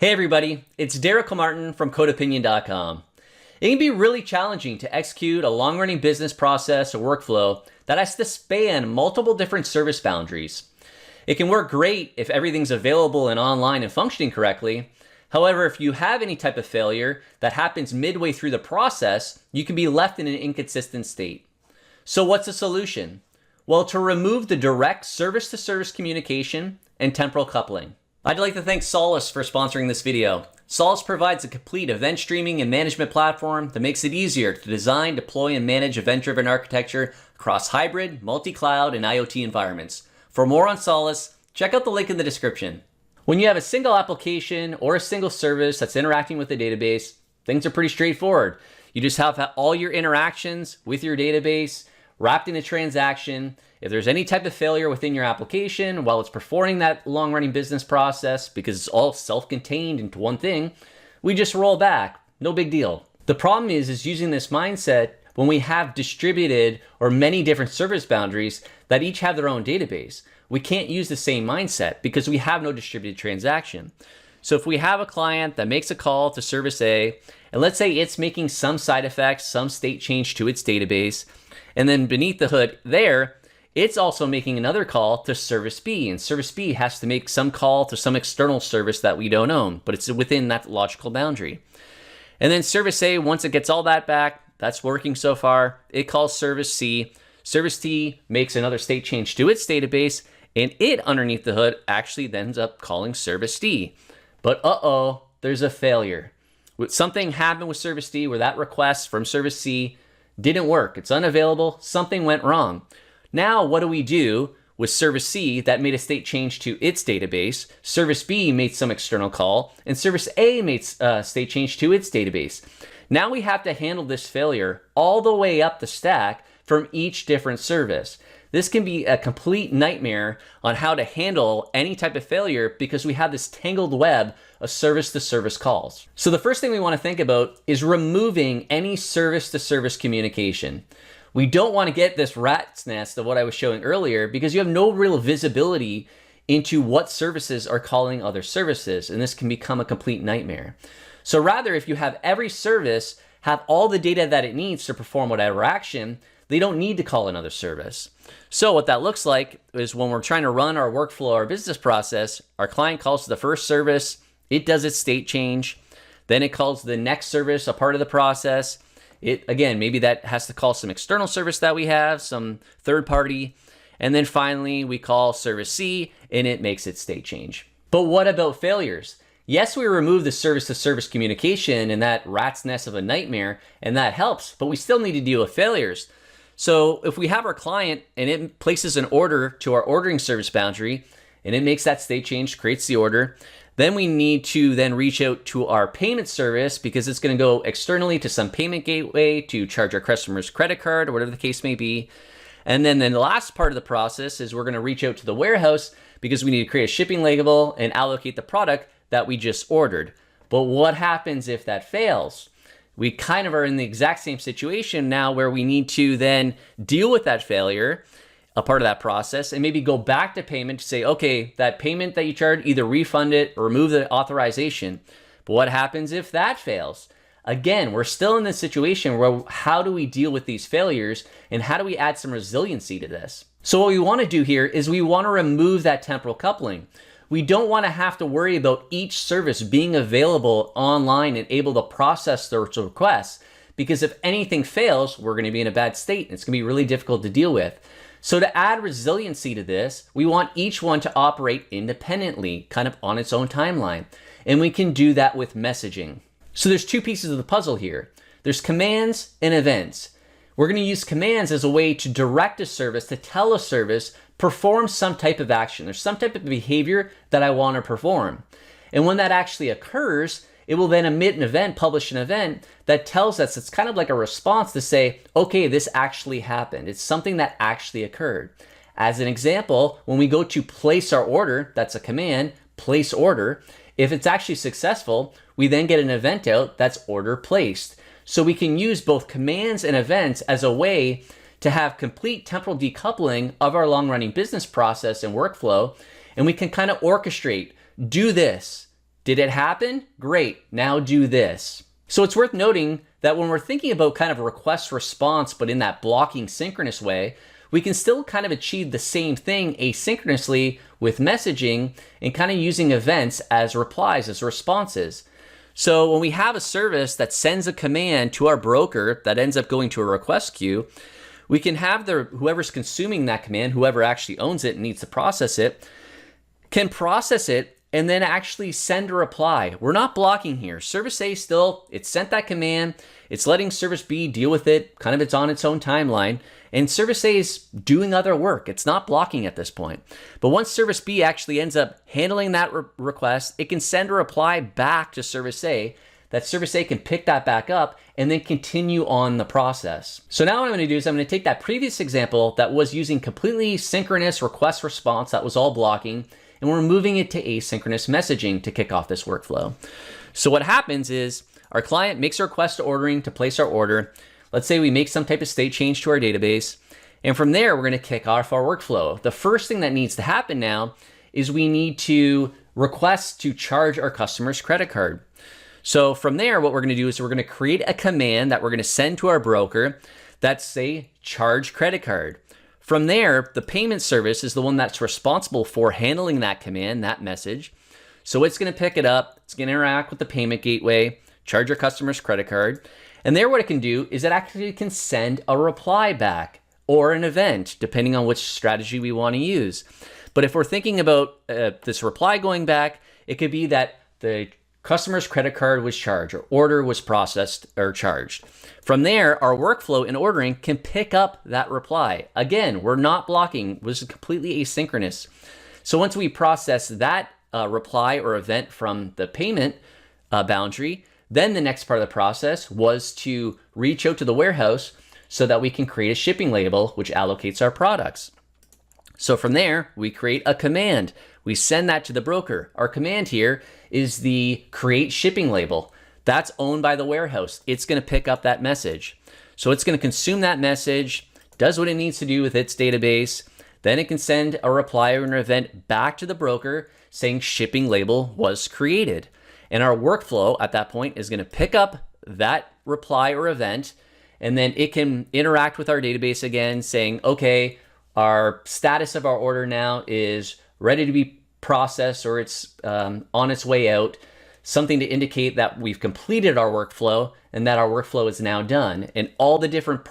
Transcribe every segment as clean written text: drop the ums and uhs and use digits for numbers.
Hey everybody, it's Derek Martin from CodeOpinion.com. It can be really challenging to execute a long-running business process or workflow that has to span multiple different service boundaries. It can work great if everything's available and online and functioning correctly. However, if you have any type of failure that happens midway through the process, you can be left in an inconsistent state. So what's the solution? Well, to remove the direct service-to-service communication and temporal coupling. I'd like to thank Solace for sponsoring this video. Solace provides a complete event streaming and management platform that makes it easier to design, deploy, and manage event-driven architecture across hybrid, multi-cloud, and IoT environments. For more on Solace, check out the link in the description. When you have a single application or a single service that's interacting with a database, things are pretty straightforward. You just have all your interactions with your database wrapped in a transaction. If there's any type of failure within your application while it's performing that long-running business process, because it's all self-contained into one thing, we just roll back. No big deal. The problem is using this mindset when we have distributed or many different service boundaries that each have their own database. We can't use the same mindset because we have no distributed transaction. So if we have a client that makes a call to service A, and let's say it's making some side effects, some state change to its database, and then beneath the hood there, it's also making another call to service B, and service B has to make some call to some external service that we don't own, but it's within that logical boundary. And then service A, once it gets all that back, that's working so far, it calls service C. Service C makes another state change to its database, and it, underneath the hood, actually then ends up calling service D. But uh-oh, there's a failure. Something happened with service D where that request from service C didn't work. It's unavailable. Something went wrong. Now, what do we do with service C that made a state change to its database? Service B made some external call, and service A made a state change to its database. Now we have to handle this failure all the way up the stack from each different service. This can be a complete nightmare on how to handle any type of failure because we have this tangled web of service-to-service calls. So the first thing we want to think about is removing any service-to-service communication. We don't want to get this rat's nest of what I was showing earlier because you have no real visibility into what services are calling other services, and this can become a complete nightmare. So rather, if you have every service have all the data that it needs to perform whatever action, they don't need to call another service. So what that looks like is when we're trying to run our workflow, our business process, our client calls the first service, it does its state change, then it calls the next service, a part of the process. It, again, maybe that has to call some external service that we have, some third party, and then finally we call service C and it makes its state change. But what about failures? Yes, we remove the service-to-service communication and that rat's nest of a nightmare, and that helps, but we still need to deal with failures. So if we have our client and it places an order to our ordering service boundary and it makes that state change, creates the order, then we need to then reach out to our payment service because it's going to go externally to some payment gateway to charge our customer's credit card or whatever the case may be. And then the last part of the process is we're going to reach out to the warehouse because we need to create a shipping label and allocate the product that we just ordered. But what happens if that fails? We kind of are in the exact same situation now where we need to then deal with that failure, a part of that process, and maybe go back to payment to say, okay, that payment that you charged, either refund it or remove the authorization. But what happens if that fails? Again, we're still in this situation where how do we deal with these failures and how do we add some resiliency to this? So what we want to do here is we want to remove that temporal coupling. We don't want to have to worry about each service being available online and able to process those requests, because if anything fails, we're going to be in a bad state and it's going to be really difficult to deal with. So to add resiliency to this, we want each one to operate independently, kind of on its own timeline. And we can do that with messaging. So there's two pieces of the puzzle here. There's commands and events. We're going to use commands as a way to direct a service, to tell a service, perform some type of action. There's some type of behavior that I want to perform. And when that actually occurs, it will then emit an event, publish an event that tells us, it's kind of like a response to say, okay, this actually happened. It's something that actually occurred. As an example, when we go to place our order, that's a command, place order. If it's actually successful, we then get an event out that's order placed. So we can use both commands and events as a way to have complete temporal decoupling of our long-running business process and workflow, and we can kind of orchestrate, do this, Did it happen? Great, now do this. So it's worth noting that when we're thinking about kind of request response, but in that blocking synchronous way, we can still kind of achieve the same thing asynchronously with messaging and kind of using events as replies, as responses. So when we have a service that sends a command to our broker that ends up going to a request queue, we can have whoever's consuming that command, whoever actually owns it and needs to process it, can process it and then actually send a reply. We're not blocking here. Service A still, it sent that command, it's letting service B deal with it, kind of it's on its own timeline, and service A is doing other work. It's not blocking at this point. But once service B actually ends up handling that request, it can send a reply back to service A, that service A can pick that back up and then continue on the process. So now what I'm gonna do is I'm gonna take that previous example that was using completely synchronous request response, that was all blocking, and we're moving it to asynchronous messaging to kick off this workflow. So what happens is our client makes a request to ordering to place our order. Let's say we make some type of state change to our database, and from there we're gonna kick off our workflow. The first thing that needs to happen now is we need to request to charge our customer's credit card. So from there, what we're gonna do is we're gonna create a command that we're gonna send to our broker that's say charge credit card. From there, the payment service is the one that's responsible for handling that command, that message. So it's gonna pick it up, it's gonna interact with the payment gateway, charge your customer's credit card, and there what it can do is it actually can send a reply back or an event, depending on which strategy we wanna use. But if we're thinking about this reply going back, it could be that the customer's credit card was charged or order was processed or charged. From there, our workflow in ordering can pick up that reply. Again, we're not blocking, this is completely asynchronous. So once we process that reply or event from the payment boundary, then the next part of the process was to reach out to the warehouse so that we can create a shipping label which allocates our products. So from there, we create a command. We send that to the broker. Our command here is the create shipping label. That's owned by the warehouse. It's gonna pick up that message. So it's gonna consume that message, does what it needs to do with its database, then it can send a reply or an event back to the broker saying shipping label was created. And our workflow at that point is gonna pick up that reply or event, and then it can interact with our database again saying, okay, our status of our order now is ready to be processed or it's on its way out, something to indicate that we've completed our workflow and that our workflow is now done. And all the different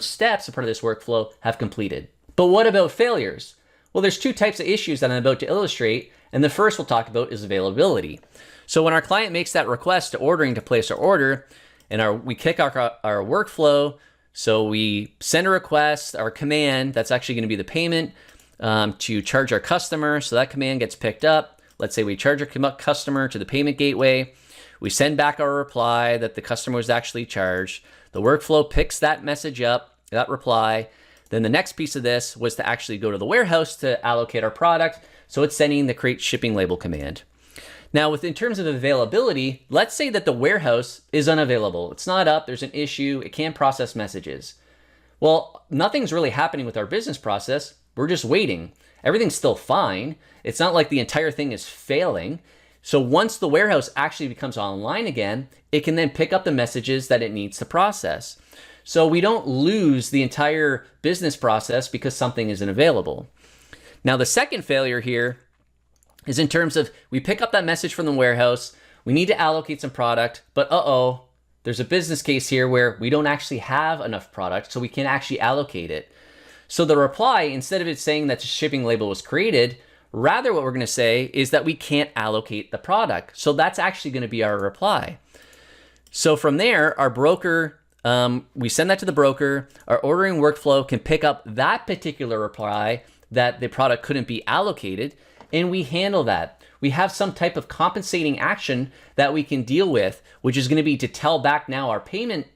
steps as part of this workflow have completed. But what about failures? Well, there's two types of issues that I'm about to illustrate. And the first we'll talk about is availability. So when our client makes that request to ordering to place our order and we kick our workflow, so we send a request, our command, that's actually gonna be the payment to charge our customer. So that command gets picked up. Let's say we charge our customer to the payment gateway. We send back our reply that the customer was actually charged. The workflow picks that message up, that reply. Then the next piece of this was to actually go to the warehouse to allocate our product. So it's sending the create shipping label command. Now, in terms of availability, let's say that the warehouse is unavailable. It's not up, there's an issue, it can't process messages. Well, nothing's really happening with our business process. We're just waiting. Everything's still fine. It's not like the entire thing is failing. So once the warehouse actually becomes online again, it can then pick up the messages that it needs to process. So we don't lose the entire business process because something isn't available. Now, the second failure here is in terms of we pick up that message from the warehouse, we need to allocate some product, but there's a business case here where we don't actually have enough product, so we can't actually allocate it. So the reply, instead of it saying that the shipping label was created, rather what we're gonna say is that we can't allocate the product. So that's actually gonna be our reply. So from there, our broker, we send that to the broker, our ordering workflow can pick up that particular reply that the product couldn't be allocated, and we handle that. We have some type of compensating action that we can deal with, which is gonna be to tell back now our payment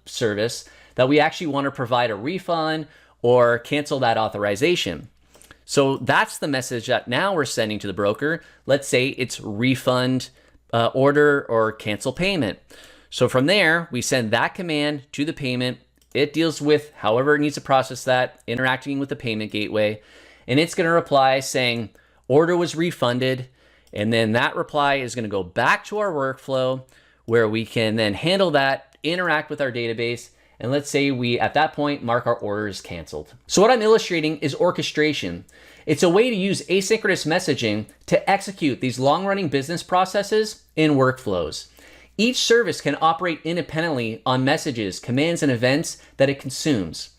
service that we actually wanna provide a refund or cancel that authorization. So that's the message that now we're sending to the broker. Let's say it's refund order or cancel payment. So from there, we send that command to the payment. It deals with however it needs to process that, interacting with the payment gateway, and it's gonna reply saying, order was refunded, And then that reply is going to go back to our workflow where we can then handle that, interact with our database, and let's say we, at that point, mark our order as canceled. So what I'm illustrating is orchestration. It's a way to use asynchronous messaging to execute these long-running business processes in workflows. Each service can operate independently on messages, commands, and events that it consumes.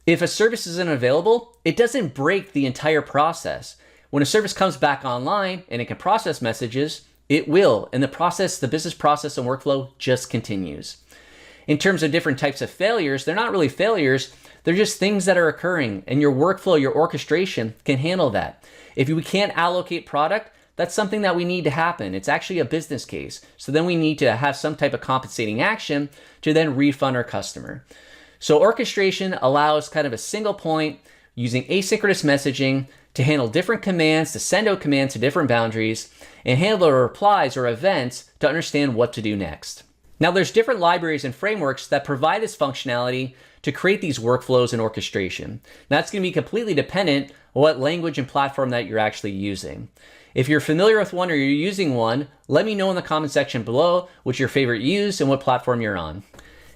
If a service isn't available, it doesn't break the entire process. When a service comes back online and it can process messages, it will, and the business process and workflow just continues. In terms of different types of failures, they're not really failures, they're just things that are occurring, and your workflow, your orchestration can handle that. If we can't allocate product, that's something that we need to happen. It's actually a business case. So then we need to have some type of compensating action to then refund our customer. So orchestration allows kind of a single point using asynchronous messaging to handle different commands, to send out commands to different boundaries, and handle the replies or events to understand what to do next. Now there's different libraries and frameworks that provide this functionality to create these workflows and orchestration. Now that's going to be completely dependent on what language and platform that you're actually using. If you're familiar with one or you're using one, let me know in the comment section below which your favorite use and what platform you're on.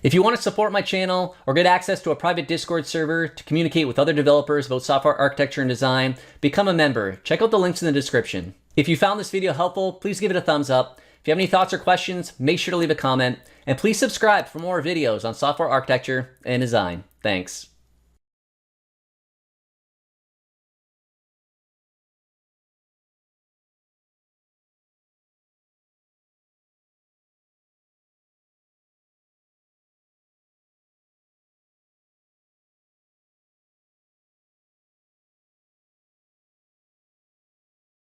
If you want to support my channel or get access to a private Discord server to communicate with other developers about software architecture and design, become a member. Check out the links in the description. If you found this video helpful, please give it a thumbs up. If you have any thoughts or questions, make sure to leave a comment, and please subscribe for more videos on software architecture and design. Thanks.